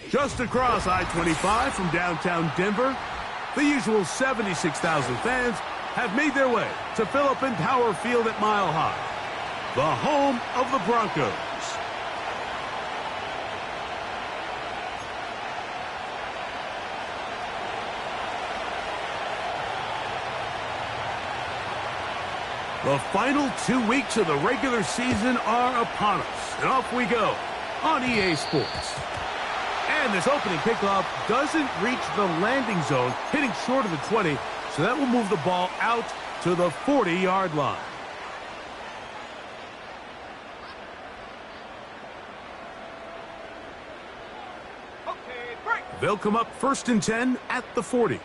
Just across I-25 from downtown Denver, the usual 76,000 fans have made their way to Phillips Power Field at Mile High, the home of the Broncos. The final 2 weeks of the regular season are upon us, and off we go on EA Sports. And this opening kickoff doesn't reach the landing zone, hitting short of the 20, so that will move the ball out to the 40-yard line. They'll come up 1st and 10 at the 40.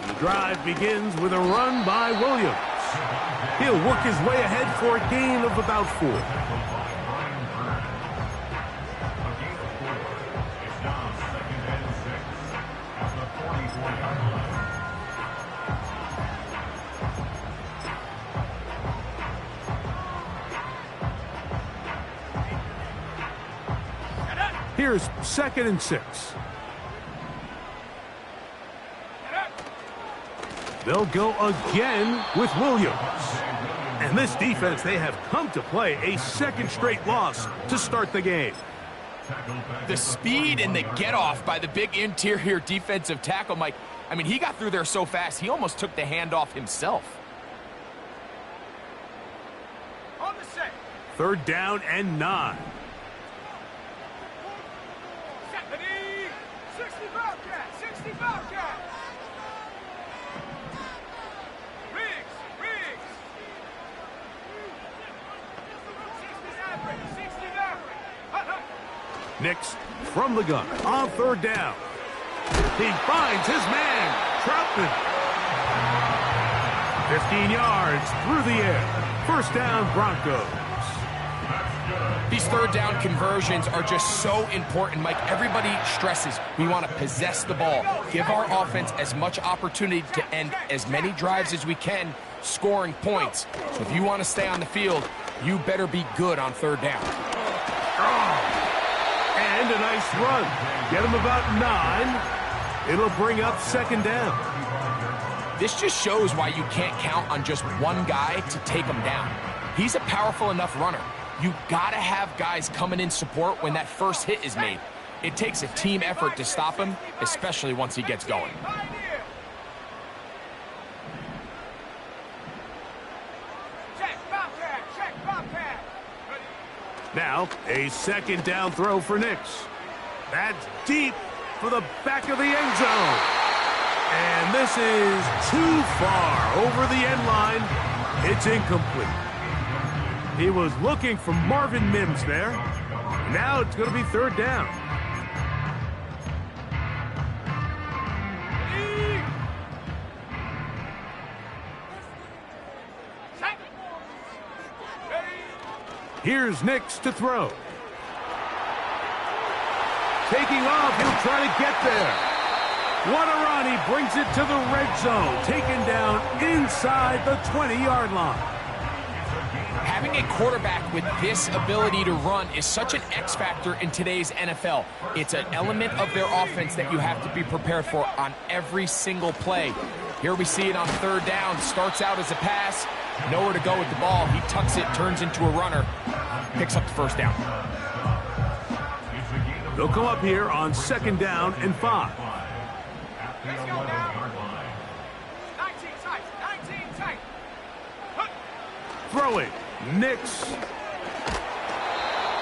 The drive begins with a run by Williams. He'll work his way ahead for a gain of about 4. Here's 2nd and 6. They'll go again with Williams. And this defense, they have come to play a 2nd straight loss to start the game. The speed and the get-off by the big interior defensive tackle, Mike. I mean, he got through there so fast, he almost took the handoff himself. On the set. 3rd down and 9. 60 Bobcat. Nix from the gun on 3rd down. He finds his man, Troutman. 15 yards through the air. 1st down, Broncos. These 3rd down conversions are just so important, Mike. Everybody stresses we want to possess the ball, give our offense as much opportunity to end as many drives as we can, scoring points. So if you want to stay on the field, you better be good on 3rd down. And a nice run. Get him about 9. It'll bring up 2nd down. This just shows why you can't count on just one guy to take him down. He's a powerful enough runner. You gotta have guys coming in support when that first hit is made. It takes a team effort to stop him, especially once he gets going. Now, a 2nd down throw for Nix. That's deep for the back of the end zone. And this is too far over the end line. It's incomplete. He was looking for Marvin Mims there. Now it's going to be 3rd down. Here's Nix to throw. Taking off, he'll try to get there. What a run, he brings it to the red zone. Taken down inside the 20-yard line. Having a quarterback with this ability to run is such an X factor in today's NFL. It's an element of their offense that you have to be prepared for on every single play. Here we see it on 3rd down. Starts out as a pass. Nowhere to go with the ball. He tucks it, turns into a runner. Picks up the 1st down. They'll come up here on 2nd down and 5. Let's go now. 19 tight. Throwing. Nix.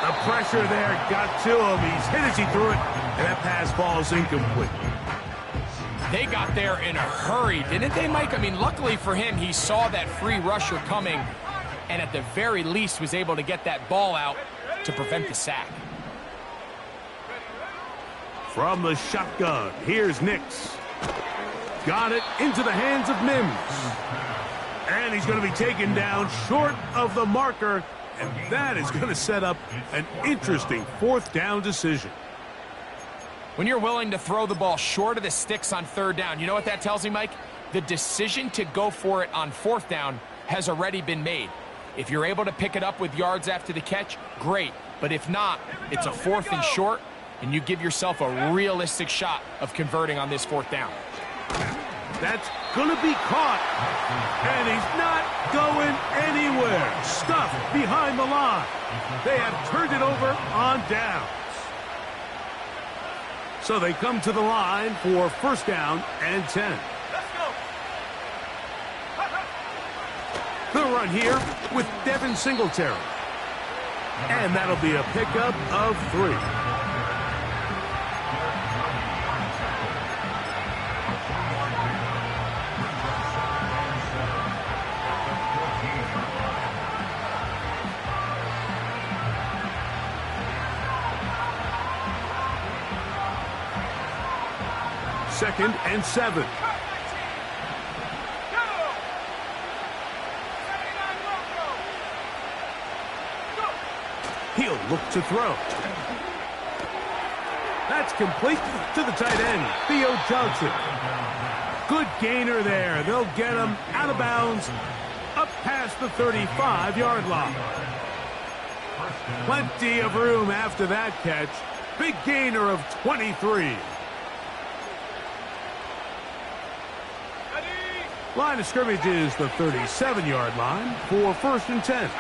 The pressure there got to him. He's hit as he threw it, and that pass falls incomplete. They got there in a hurry, didn't they, Mike? I mean, luckily for him, he saw that free rusher coming, and at the very least was able to get that ball out to prevent the sack. From the shotgun, here's Nix. Got it into the hands of Mims. And he's going to be taken down short of the marker, and that is going to set up an interesting 4th down decision. When you're willing to throw the ball short of the sticks on 3rd down, you know what that tells me, Mike? The decision to go for it on 4th down has already been made. If you're able to pick it up with yards after the catch, great. But if not, it's a 4th and short, and you give yourself a realistic shot of converting on this 4th down. That's going to be caught. And he's not going anywhere. Stuffed behind the line. They have turned it over on downs. So they come to the line for 1st down and 10. Let's go. The run here with Devin Singletary. And that'll be a pickup of 3. Second and 7. He'll look to throw. That's complete to the tight end, Theo Johnson. Good gainer there. They'll get him out of bounds, up past the 35-yard line. Plenty of room after that catch. Big gainer of 23. Line of scrimmage is the 37-yard line for 1st and 10.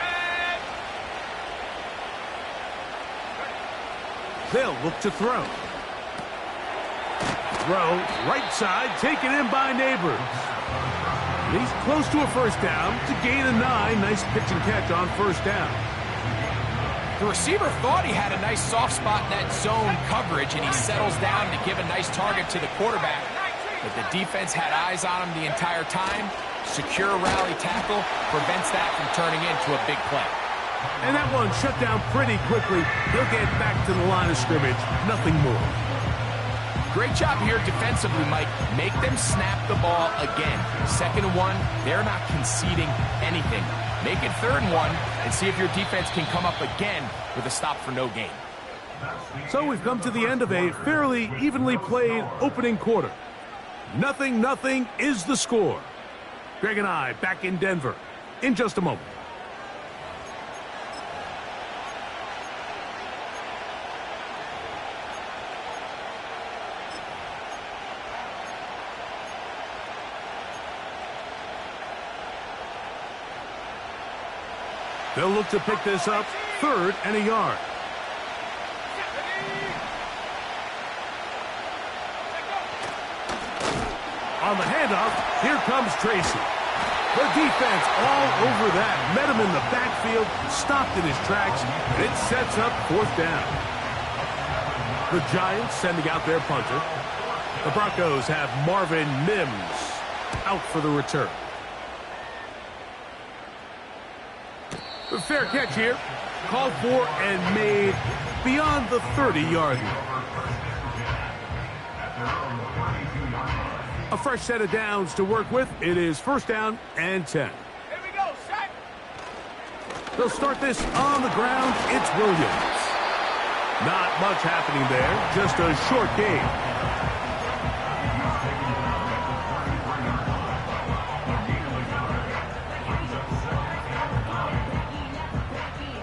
They'll look to throw. Throw, right side, taken in by Neighbors. He's close to a 1st down to gain a 9. Nice pitch and catch on 1st down. The receiver thought he had a nice soft spot in that zone coverage, and he settles down to give a nice target to the quarterback. But the defense had eyes on him the entire time. Secure rally tackle prevents that from turning into a big play. And that one shut down pretty quickly. He'll get back to the line of scrimmage. Nothing more. Great job here defensively, Mike. Make them snap the ball again. 2nd and 1, they're not conceding anything. Make it 3rd and 1 and see if your defense can come up again with a stop for no gain. So we've come to the end of a fairly evenly played opening quarter. 0-0 is the score. Greg and I back in Denver in just a moment. They'll look to pick this up, 3rd and a yard. On the handoff, here comes Tracy. The defense all over that. Met him in the backfield, stopped in his tracks, and it sets up 4th down. The Giants sending out their punter. The Broncos have Marvin Mims out for the return. The fair catch here, called for and made beyond the 30-yard line. A fresh set of downs to work with. It is 1st down and 10. Here we go, set. They'll start this on the ground. It's Williams. Not much happening there. Just a short gain.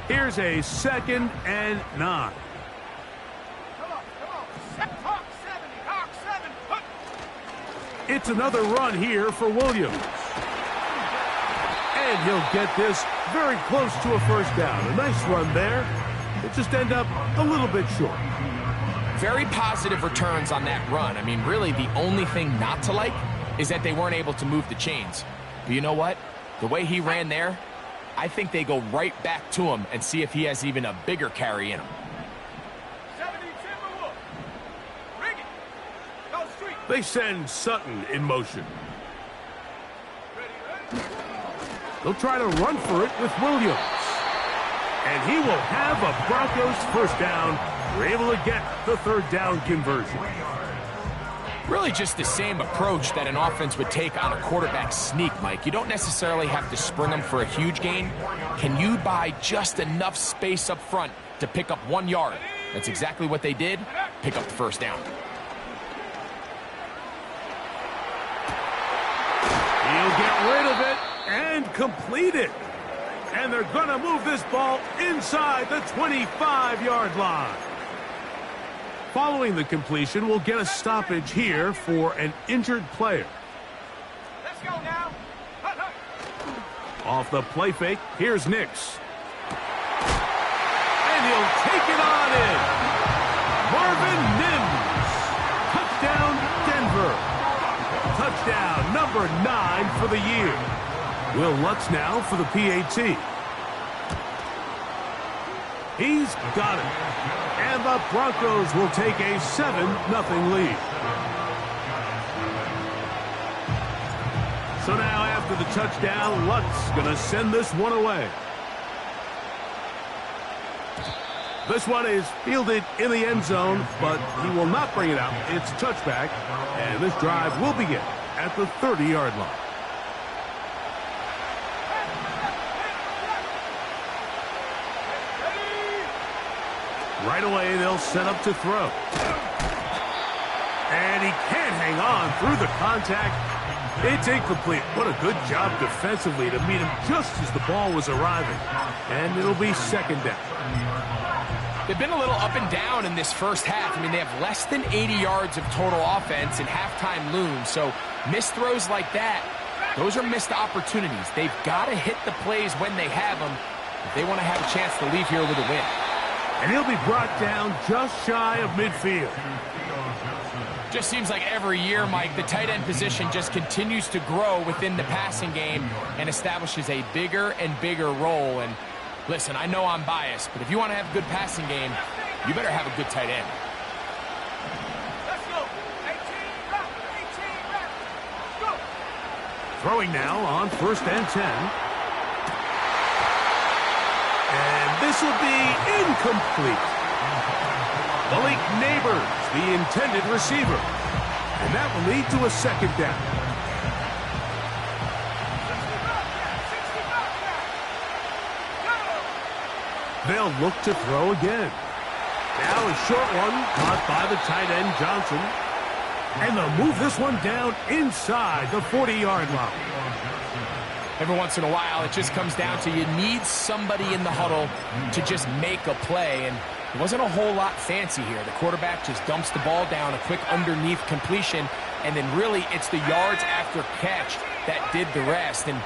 Here's a 2nd and 9. It's another run here for Williams. And he'll get this very close to a 1st down. A nice run there. It just ended up a little bit short. Very positive returns on that run. I mean, really, the only thing not to like is that they weren't able to move the chains. But you know what? The way he ran there, I think they go right back to him and see if he has even a bigger carry in him. They send Sutton in motion. They'll try to run for it with Williams. And he will have a Broncos 1st down. We're able to get the 3rd down conversion. Really just the same approach that an offense would take on a quarterback sneak, Mike. You don't necessarily have to spring them for a huge gain. Can you buy just enough space up front to pick up 1 yard? That's exactly what they did. Pick up the 1st down. He'll get rid of it and complete it. And they're going to move this ball inside the 25-yard line. Following the completion, we'll get a stoppage here for an injured player. Let's go now. Off the play fake, here's Nix. And he'll take it on in. Marvin Mims. Touchdown, Denver. Touchdown number 9 for the year. Will Lutz now for the PAT. He's got it. And the Broncos will take a 7-0 lead. So now after the touchdown, Lutz going to send this one away. This one is fielded in the end zone, but he will not bring it out. It's touchback, and this drive will begin at the 30-yard line. Right away, they'll set up to throw. And he can't hang on through the contact. It's incomplete. What a good job defensively to meet him just as the ball was arriving. And it'll be second down. They've been a little up and down in this first half. I mean, they have less than 80 yards of total offense and halftime looms. So missed throws like that, those are missed opportunities. They've got to hit the plays when they have them if they want to have a chance to leave here with a win. And he'll be brought down just shy of midfield. Just seems like every year, Mike, the tight end position just continues to grow within the passing game and establishes a bigger and bigger role. And listen, I know I'm biased, but if you want to have a good passing game, you better have a good tight end. Let's go. 18 rep. Go. Throwing now on 1st and 10. And this will be incomplete. Malik Neighbors, the intended receiver. And that will lead to a second down. They'll look to throw again. Now a short one caught by the tight end Johnson. And they'll move this one down inside the 40-yard line. Every once in a while, it just comes down to you need somebody in the huddle to just make a play. And it wasn't a whole lot fancy here. The quarterback just dumps the ball down, a quick underneath completion, and then really it's the yards after catch that did the rest. And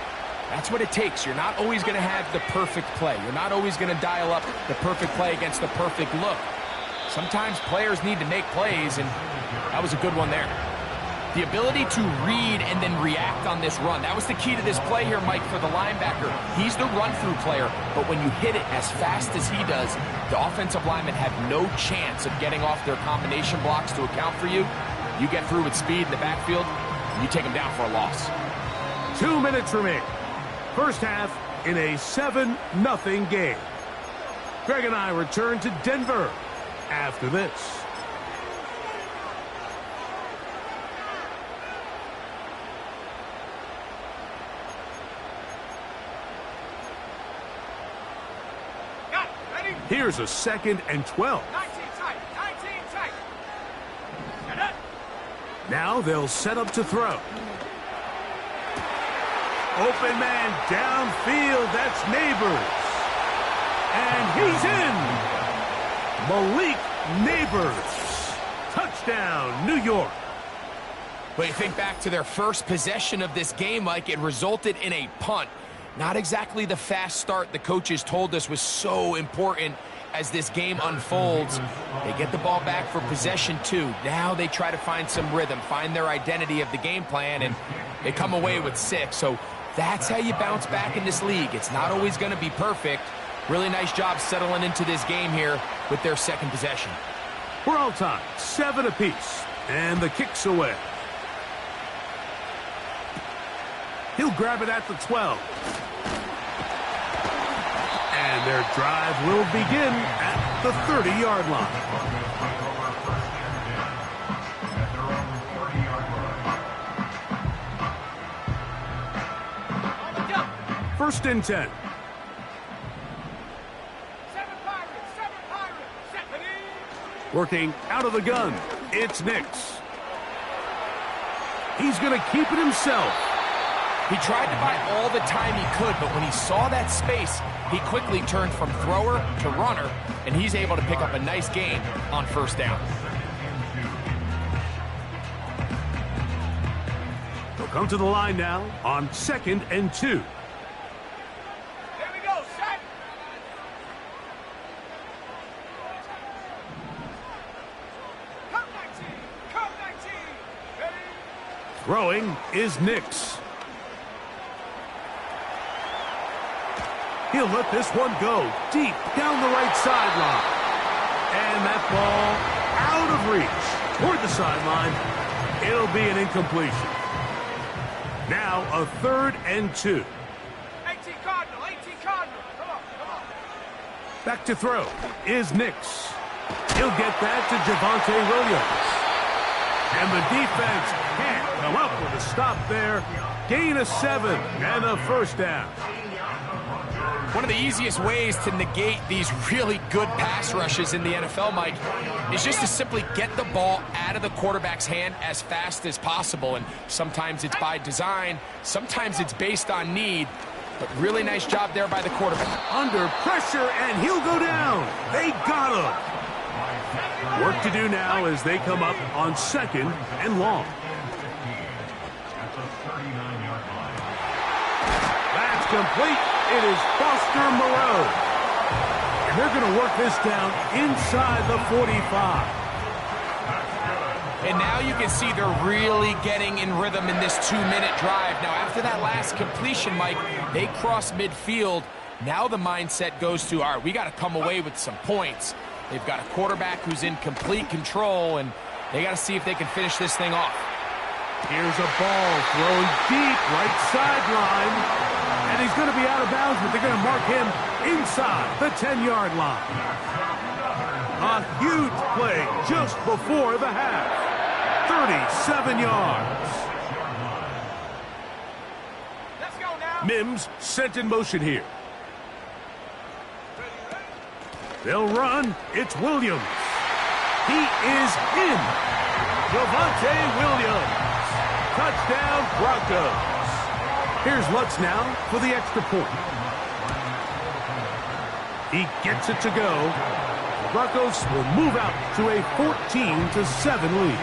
that's what it takes. You're not always going to have the perfect play. You're not always going to dial up the perfect play against the perfect look. Sometimes players need to make plays, and that was a good one there. The ability to read and then react on this run. That was the key to this play here, Mike, for the linebacker. He's the run-through player, but when you hit it as fast as he does, the offensive linemen have no chance of getting off their combination blocks to account for you. You get through with speed in the backfield, and you take them down for a loss. 2 minutes remaining. First half in a 7-0 game. Greg and I return to Denver after this. Here's a 2nd and 12. 19 tight. Now they'll set up to throw. Open man downfield. That's Neighbors. And he's in. Malik Neighbors. Touchdown, New York. But you think back to their first possession of this game, Mike, it resulted in a punt. Not exactly the fast start the coaches told us was so important as this game unfolds. They get the ball back for possession 2. Now they try to find some rhythm, find their identity of the game plan, and they come away with 6. So that's how you bounce back in this league. It's not always going to be perfect. Really nice job settling into this game here with their second possession. We're all tied, 7 apiece, and the kick's away. He'll grab it at the 12. And their drive will begin at the 30-yard line. First and 10. 7 Pirates. Working out of the gun, it's Nix. He's going to keep it himself. He tried to buy all the time he could, but when he saw that space, he quickly turned from thrower to runner, and he's able to pick up a nice gain on first down. They'll come to the line now on 2nd and 2. Here we go, set. Come 19, come 19. Ready? Throwing is Nix. He'll let this one go deep down the right sideline. And that ball out of reach toward the sideline. It'll be an incompletion. Now a 3rd and 2. 18 Cardinal, 18 Cardinal. Come on, come on. Back to throw is Nix. He'll get that to Javonte Williams. And the defense can't come up with a stop there. Gain of 7 and a first down. One of the easiest ways to negate these really good pass rushes in the NFL, Mike, is just to simply get the ball out of the quarterback's hand as fast as possible. And sometimes it's by design, sometimes it's based on need. But really nice job there by the quarterback. Under pressure, and he'll go down. They got him. Work to do now as they come up on 2nd and long. That's complete. It is Foster Moreau. And they're going to work this down inside the 45. And now you can see they're really getting in rhythm in this 2-minute drive. Now, after that last completion, Mike, they cross midfield. Now the mindset goes to, all right, we got to come away with some points. They've got a quarterback who's in complete control, and they got to see if they can finish this thing off. Here's a ball thrown deep right sideline. And he's going to be out of bounds, but they're going to mark him inside the 10-yard line. A huge play just before the half. 37 yards. Let's go now. Mims sent in motion here. They'll run. It's Williams. He is in. Javonte Williams. Touchdown, Broncos. Here's Lutz now for the extra point. He gets it to go. The Broncos will move out to a 14-7 lead.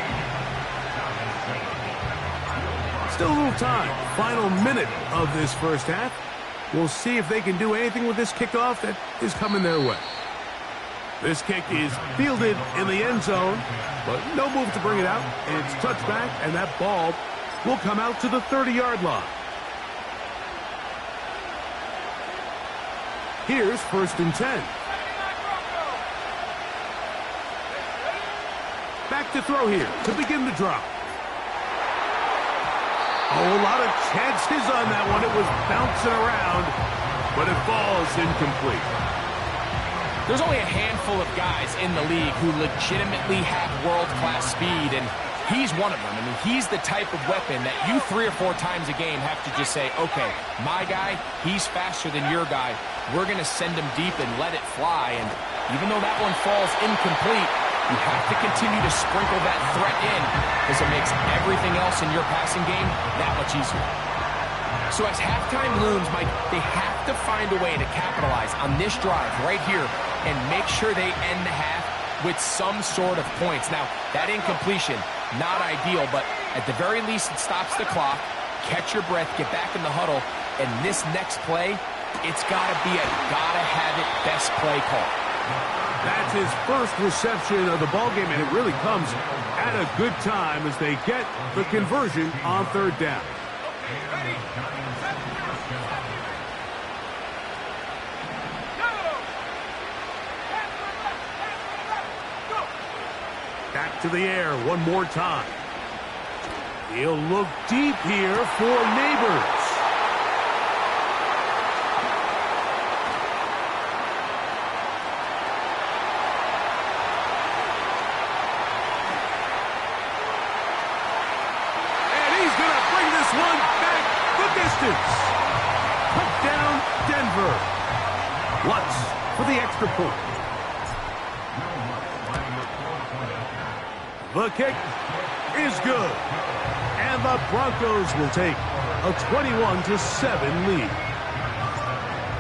Still a little time. Final minute of this first half. We'll see if they can do anything with this kickoff that is coming their way. This kick is fielded in the end zone, but no move to bring it out. It's touchback, and that ball will come out to the 30-yard line. Here's 1st and 10. Back to throw here to begin the drop. Oh, a lot of chances on that one. It was bouncing around, but it falls incomplete. There's only a handful of guys in the league who legitimately have world-class speed, and he's one of them. I mean, he's the type of weapon that you 3 or 4 times a game have to just say, okay, my guy, he's faster than your guy. We're going to send him deep and let it fly. And even though that one falls incomplete, you have to continue to sprinkle that threat in because it makes everything else in your passing game that much easier. So as halftime looms, Mike, they have to find a way to capitalize on this drive right here and make sure they end the half with some sort of points. Now, that incompletion, not ideal, but at the very least, it stops the clock. Catch your breath, get back in the huddle, and this next play, it's got to be a gotta-have-it best play call. That's his first reception of the ballgame, and it really comes at a good time as they get the conversion on 3rd down. Back to the air one more time. He'll look deep here for Neighbors. Touchdown, Denver. Lutz for the extra point. The kick is good. And the Broncos will take a 21-7 lead.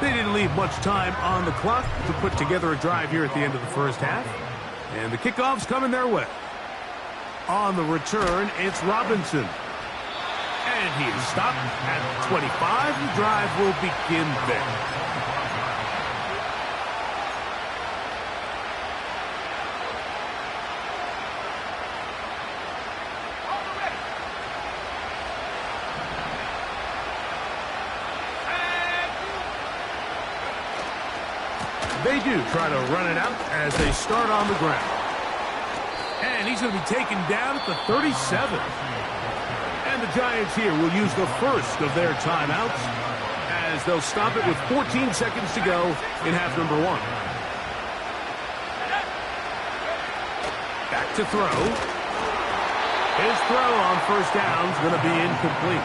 They didn't leave much time on the clock to put together a drive here at the end of the first half. And the kickoff's coming their way. On the return, it's Robinson. And he is stopped at 25. The drive will begin there. They do try to run it out as they start on the ground. And he's going to be taken down at the 37. And the Giants here will use the first of their timeouts as they'll stop it with 14 seconds to go in half number 1. Back to throw. His throw on first down is going to be incomplete.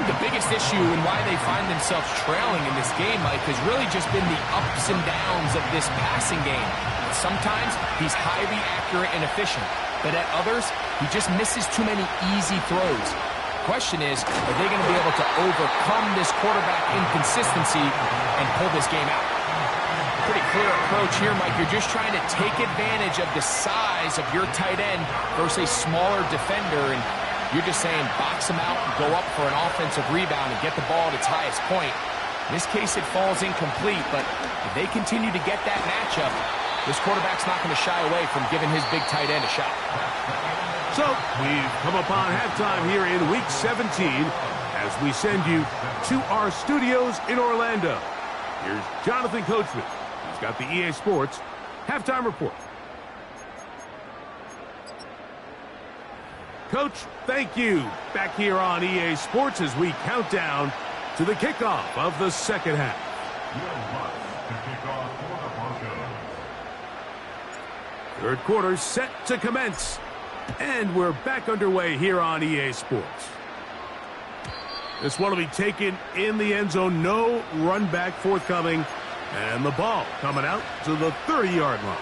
The biggest issue and why they find themselves trailing in this game, Mike, has really just been the ups and downs of this passing game. Sometimes he's highly accurate and efficient, but at others, he just misses too many easy throws. The question is, are they going to be able to overcome this quarterback inconsistency and pull this game out? Pretty clear approach here, Mike. You're just trying to take advantage of the size of your tight end versus a smaller defender, and you're just saying box him out and go up for an offensive rebound and get the ball at its highest point. In this case, it falls incomplete, but if they continue to get that matchup, this quarterback's not going to shy away from giving his big tight end a shot. So we've come upon halftime here in Week 17 as we send you to our studios in Orlando. Here's Jonathan Coachman. He's got the EA Sports Halftime Report. Coach, thank you. Back here on EA Sports as we count down to the kickoff of the second half. Third quarter set to commence. And we're back underway here on EA Sports. This one will be taken in the end zone. No run back forthcoming. And the ball coming out to the 30-yard line.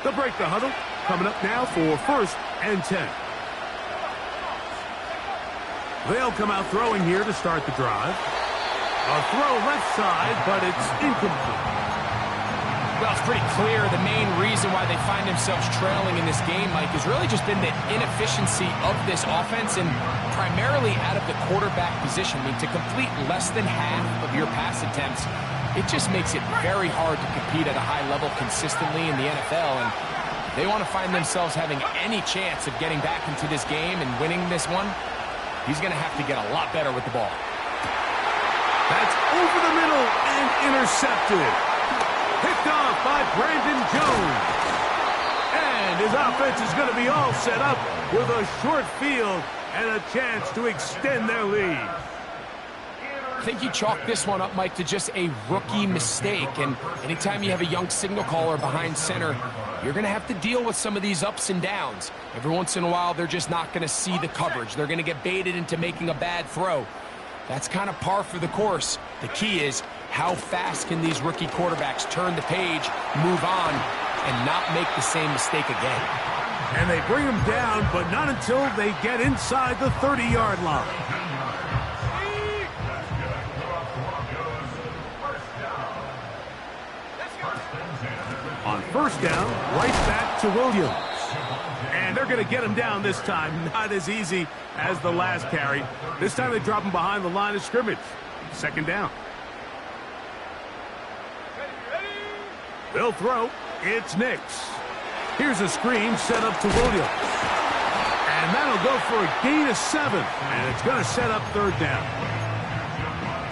They'll break the huddle. Coming up now for 1st and 10. They'll come out throwing here to start the drive. A throw left side, but it's incomplete. Well, it's pretty clear the main reason why they find themselves trailing in this game, Mike, has really just been the inefficiency of this offense and primarily out of the quarterback position. I mean, to complete less than half of your pass attempts, it just makes it very hard to compete at a high level consistently in the NFL. And they want to find themselves having any chance of getting back into this game and winning this one. He's going to have to get a lot better with the ball. That's over the middle and intercepted. Picked off by Brandon Jones. And his offense is going to be all set up with a short field and a chance to extend their lead. I think you chalk this one up, Mike, to just a rookie mistake. And anytime you have a young signal caller behind center, you're going to have to deal with some of these ups and downs. Every once in a while, they're just not going to see the coverage. They're going to get baited into making a bad throw. That's kind of par for the course. The key is how fast can these rookie quarterbacks turn the page, move on, and not make the same mistake again. And they bring him down, but not until they get inside the 30-yard line. On first down, right back to Williams. And they're going to get him down this time. Not as easy as the last carry. This time they drop him behind the line of scrimmage. Second down. They'll throw. It's Nix. Here's a screen set up to Williams. And that'll go for a gain of 7. And it's going to set up third down.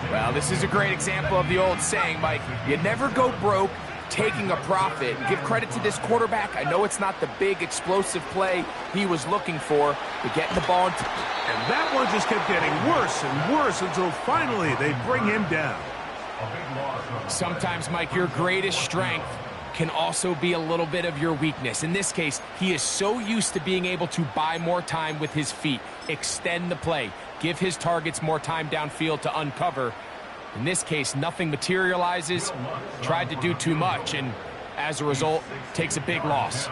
Well, this is a great example of the old saying, Mike. You never go broke taking a profit. Give credit to this quarterback. I know it's not the big explosive play he was looking for, but getting the ball into... And that one just kept getting worse and worse until finally they bring him down. Sometimes, Mike, your greatest strength can also be a little bit of your weakness. In this case, he is so used to being able to buy more time with his feet, extend the play, give his targets more time downfield to uncover. In this case, nothing materializes, tried to do too much, and as a result, takes a big loss.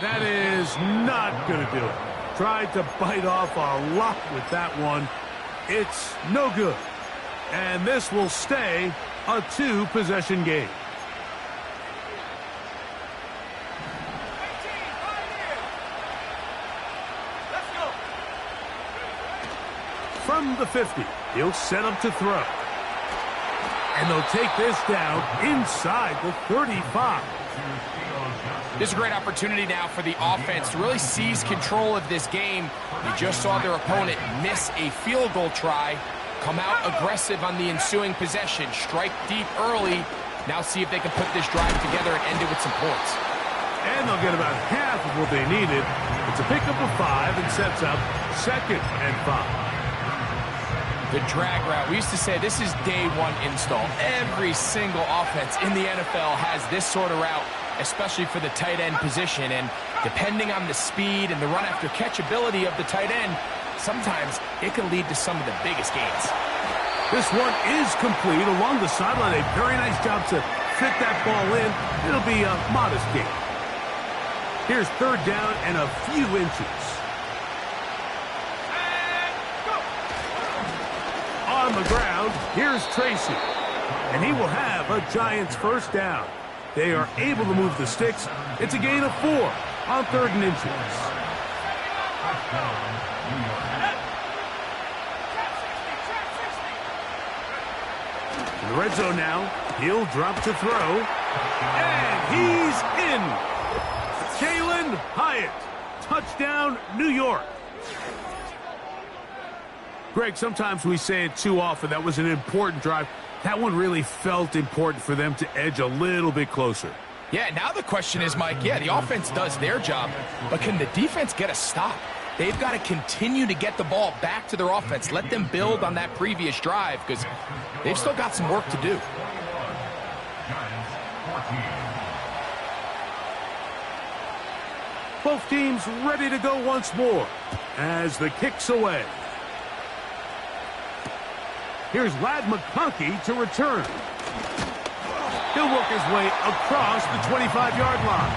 That is not going to do it. Tried to bite off a lot with that one. It's no good. And this will stay a 2-possession game. From the 50, he'll set up to throw. And they'll take this down inside the 35. This is a great opportunity now for the offense to really seize control of this game. You just saw their opponent miss a field goal try, come out aggressive on the ensuing possession, strike deep early. Now see if they can put this drive together and end it with some points. And they'll get about half of what they needed. It's a pickup of 5 and sets up 2nd and 5. The drag route. We used to say this is day one install. Every single offense in the NFL has this sort of route, especially for the tight end position. And depending on the speed and the run-after-catch ability of the tight end, sometimes it can lead to some of the biggest gains. This one is complete along the sideline. A very nice job to fit that ball in. It'll be a modest gain. Here's 3rd down and a few inches. On the ground, here's Tracy. And he will have a Giants 1st down. They are able to move the sticks. It's a gain of 4 on 3rd and inches. In the red zone now, he'll drop to throw. And he's in. Jalen Hyatt. Touchdown, New York. Greg, sometimes we say it too often. That was an important drive. That one really felt important for them to edge a little bit closer. Yeah, now the question is, Mike, yeah, the offense does their job, but can the defense get a stop? They've got to continue to get the ball back to their offense. Let them build on that previous drive because they've still got some work to do. Both teams ready to go once more as the kick's away. Here's Ladd McConkey to return. He'll work his way across the 25-yard line.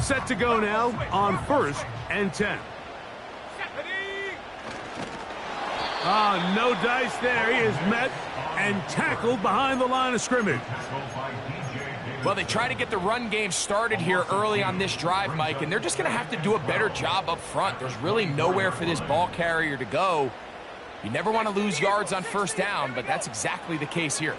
Set to go now on 1st and 10. No dice there. He is met and tackled behind the line of scrimmage. Well, they try to get the run game started here early on this drive, Mike, and they're just going to have to do a better job up front. There's really nowhere for this ball carrier to go. You never want to lose yards on 1st down, but that's exactly the case here.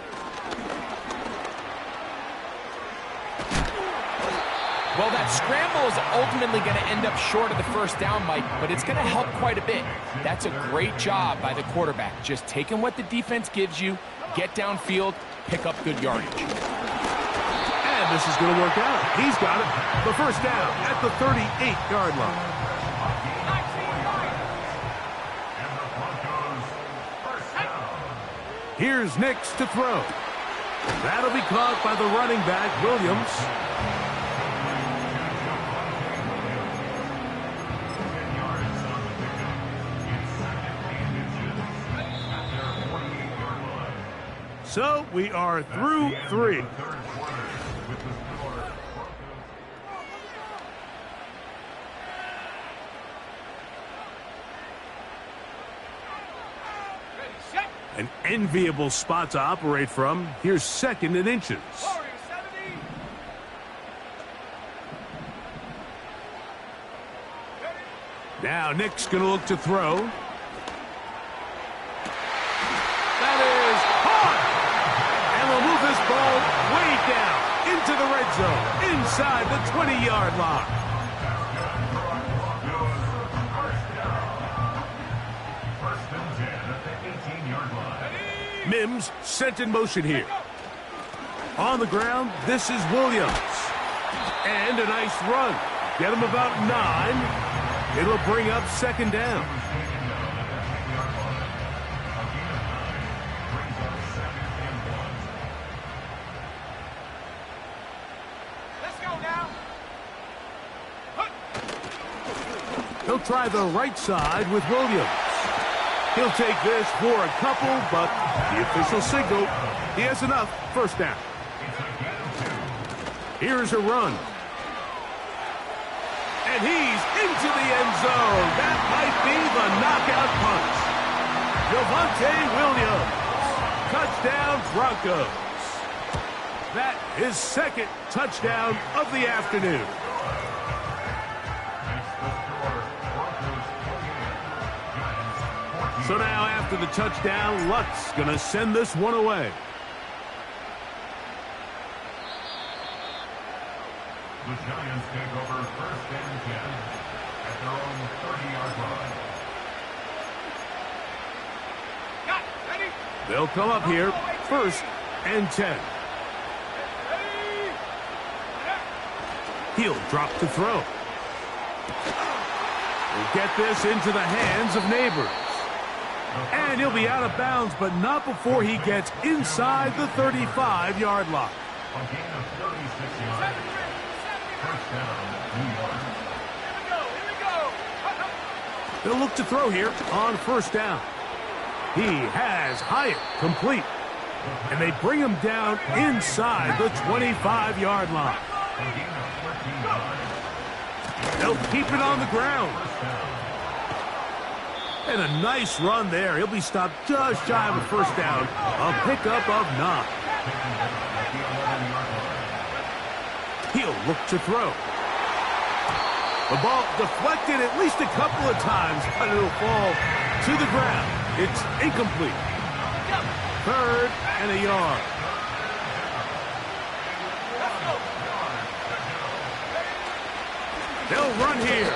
Well, that scramble is ultimately going to end up short of the 1st down, Mike, but it's going to help quite a bit. That's a great job by the quarterback. Just taking what the defense gives you, get downfield, pick up good yardage. And this is going to work out. He's got it. The 1st down at the 38-yard line. Here's Nix to throw. That'll be caught by the running back, Williams. So we are through 3. An enviable spot to operate from. Here's 2nd and inches. Now Nick's going to look to throw. That is hard. And they'll move this ball way down into the red zone, inside the 20-yard line. Mims sent in motion here. On the ground, this is Williams. And a nice run. Get him about 9. It'll bring up 2nd down. Let's go now. He'll try the right side with Williams. He'll take this for a couple, but the official signal, he has enough. First down. Here's a run. And he's into the end zone. That might be the knockout punch. Javonte Williams. Touchdown, Broncos. That is second touchdown of the afternoon. So now after the touchdown, Luck's going to send this one away. The Giants take over first and 10 at their own 30-yard line. Got it. Ready? They'll come up here, first and 10. He'll drop to throw. We'll get this into the hands of Neighbors. And he'll be out of bounds, but not before he gets inside the 35-yard line. A gain of 36 yards. First down, New York. Here we go. They'll look to throw here on first down. He has Hyatt complete. And they bring him down inside the 25-yard line. A gain of 13 yards. They'll keep it on the ground. And a nice run there. He'll be stopped just shy of a first down. A pickup of 9. He'll look to throw. The ball deflected at least a couple of times, but it'll fall to the ground. It's incomplete. Third and a yard. They'll run here.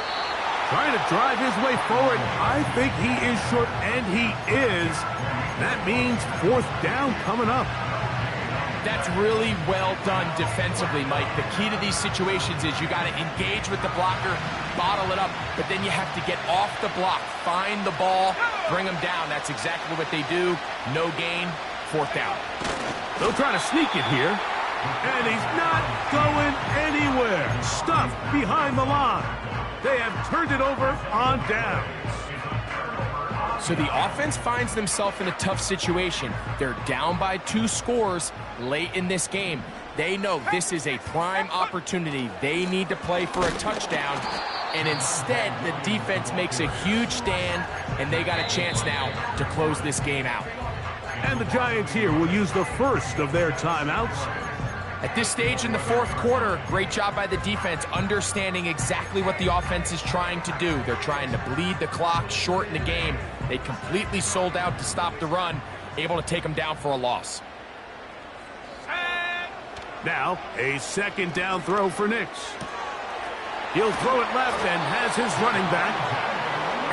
Trying to drive his way forward. I think he is short, and he is. That means fourth down coming up. That's really well done defensively, Mike. The key to these situations is you got to engage with the blocker, bottle it up, but then you have to get off the block, find the ball, bring them down. That's exactly what they do. No gain, fourth down. They'll try to sneak it here, and he's not going anywhere. Stuffed behind the line. They have turned it over on downs. So the offense finds themselves in a tough situation. They're down by 2 scores late in this game. They know this is a prime opportunity. They need to play for a touchdown. And instead, the defense makes a huge stand, and they got a chance now to close this game out. And the Giants here will use the first of their timeouts. At this stage in the fourth quarter, great job by the defense, understanding exactly what the offense is trying to do. They're trying to bleed the clock, shorten the game. They completely sold out to stop the run, able to take them down for a loss. Now, a second down throw for Nix. He'll throw it left and has his running back.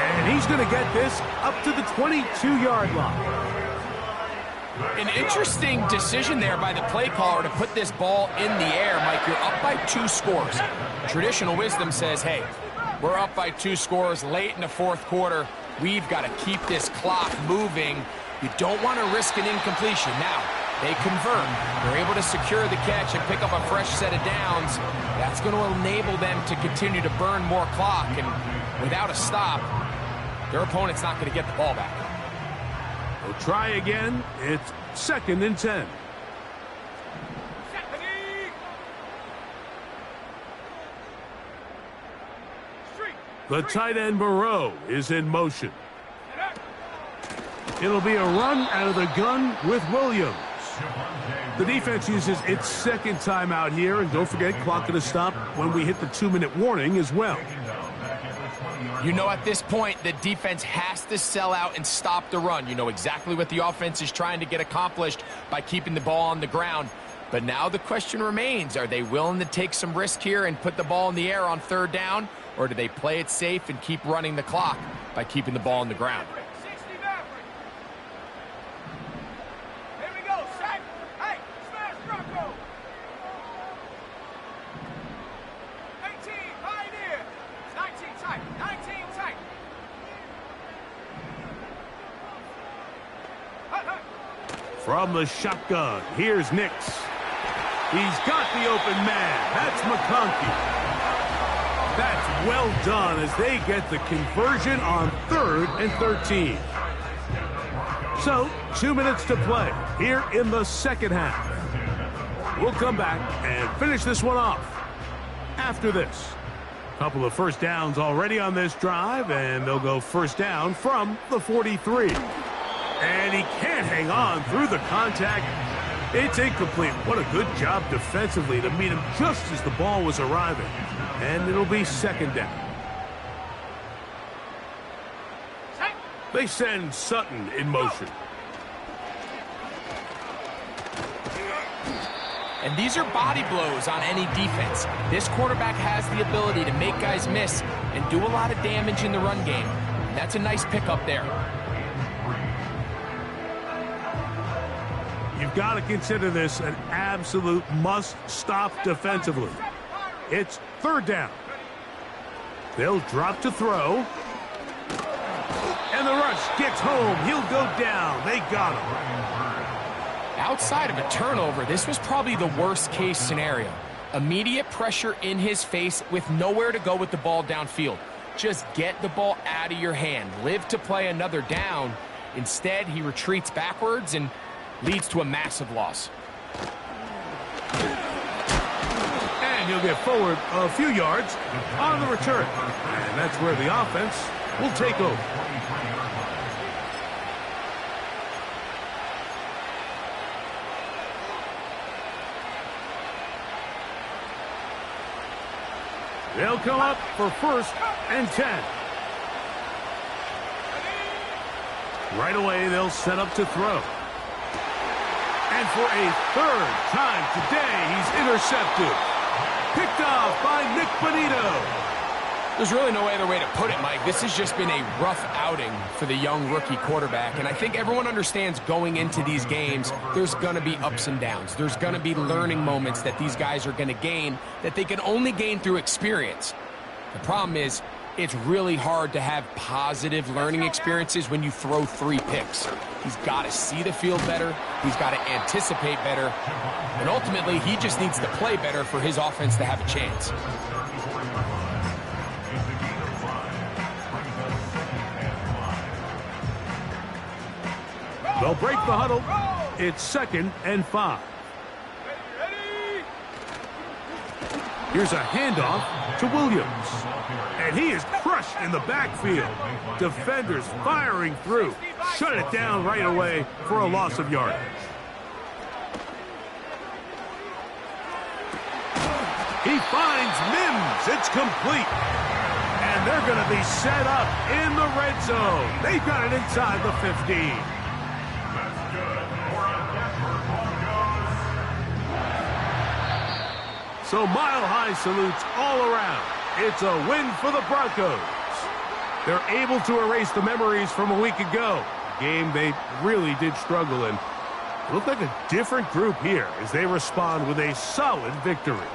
And he's going to get this up to the 22-yard line. An interesting decision there by the play caller to put this ball in the air. Mike, you're up by 2 scores. Traditional wisdom says, hey, we're up by 2 scores late in the fourth quarter. We've got to keep this clock moving. You don't want to risk an incompletion. Now, they convert. They're able to secure the catch and pick up a fresh set of downs. That's going to enable them to continue to burn more clock. And without a stop, their opponent's not going to get the ball back. They'll try again. It's second and 10. The tight end Moreau is in motion. It'll be a run out of the gun with Williams. The defense uses its second timeout here, and don't forget, clock going to stop when we hit the 2-minute warning as well. You know, at this point, the defense has to sell out and stop the run. You know exactly what the offense is trying to get accomplished by keeping the ball on the ground. But now the question remains, are they willing to take some risk here and put the ball in the air on third down? Or do they play it safe and keep running the clock by keeping the ball on the ground? 60 Maverick. Here we go, set. Hey, smash Bronco. 18, Pioneer. 19 tight, 19 tight. From the shotgun, here's Nix. He's got the open man. That's McConkey. That's well done as they get the conversion on 3rd and 13. So, 2 minutes to play here in the second half. We'll come back and finish this one off after this. Couple of first downs already on this drive, and they'll go first down from the 43. And he can't hang on through the contact. It's incomplete. What a good job defensively to meet him just as the ball was arriving. And it'll be second down. They send Sutton in motion. And these are body blows on any defense. This quarterback has the ability to make guys miss and do a lot of damage in the run game. And that's a nice pickup there. You've got to consider this an absolute must-stop defensively. It's third down. They'll drop to throw. And the rush gets home. He'll go down. They got him. Outside of a turnover, this was probably the worst-case scenario. Immediate pressure in his face with nowhere to go with the ball downfield. Just get the ball out of your hand. Live to play another down. Instead, he retreats backwards and leads to a massive loss. And he'll get forward a few yards on the return. And that's where the offense will take over. They'll come up for first and 10. Right away, they'll set up to throw. And for a third time today, he's intercepted. Picked off by Nick Bonito. There's really no other way to put it, Mike. This has just been a rough outing for the young rookie quarterback. And I think everyone understands going into these games, there's going to be ups and downs. There's going to be learning moments that these guys are going to gain that they can only gain through experience. The problem is, it's really hard to have positive learning experiences when you throw 3 picks. He's got to see the field better. He's got to anticipate better. And ultimately, he just needs to play better for his offense to have a chance. They'll break the huddle. It's 2nd and 5. Here's a handoff to Williams. And he is crushed in the backfield. Defenders firing through. Shut it down right away for a loss of yardage. He finds Mims. It's complete. And they're going to be set up in the red zone. They've got it inside the 15. So mile-high salutes all around. It's a win for the Broncos. They're able to erase the memories from a week ago. A game they really did struggle in. It looked like a different group here as they respond with a solid victory.